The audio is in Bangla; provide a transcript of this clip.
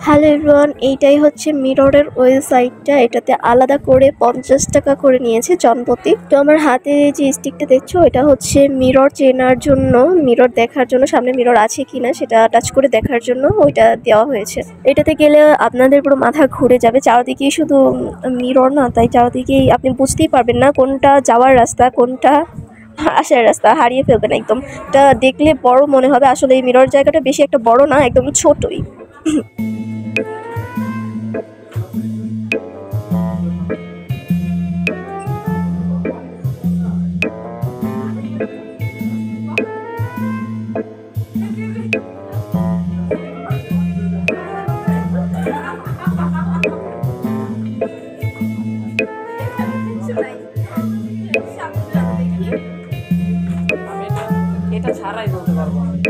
হ্যালো এভরিওয়ান, এইটাই হচ্ছে মিররের ওয়েবসাইটটা। এটাতে আলাদা করে 50 টাকা করে নিয়েছে জনপ্রতি। তো আমার হাতে যে স্টিকটা দেখছো, এটা হচ্ছে মিরর চেনার জন্য, মিরর দেখার জন্য, সামনে মিরর আছে কিনা সেটা টাচ করে দেখার জন্য ওইটা দেওয়া হয়েছে। এটাতে গেলে আপনাদের পুরো মাথা ঘুরে যাবে, চারদিকেই শুধু মিরর না, তাই চারদিকেই আপনি বুঝতেই পারবেন না কোনটা যাওয়ার রাস্তা কোনটা আসার রাস্তা, হারিয়ে ফেলবেন একদম। এটা দেখলে বড় মনে হবে, আসলে এই মিরর জায়গাটা বেশি একটা বড় না, একদম ছোটই। আমি এটা ছাড়াই বলতে পারবো না।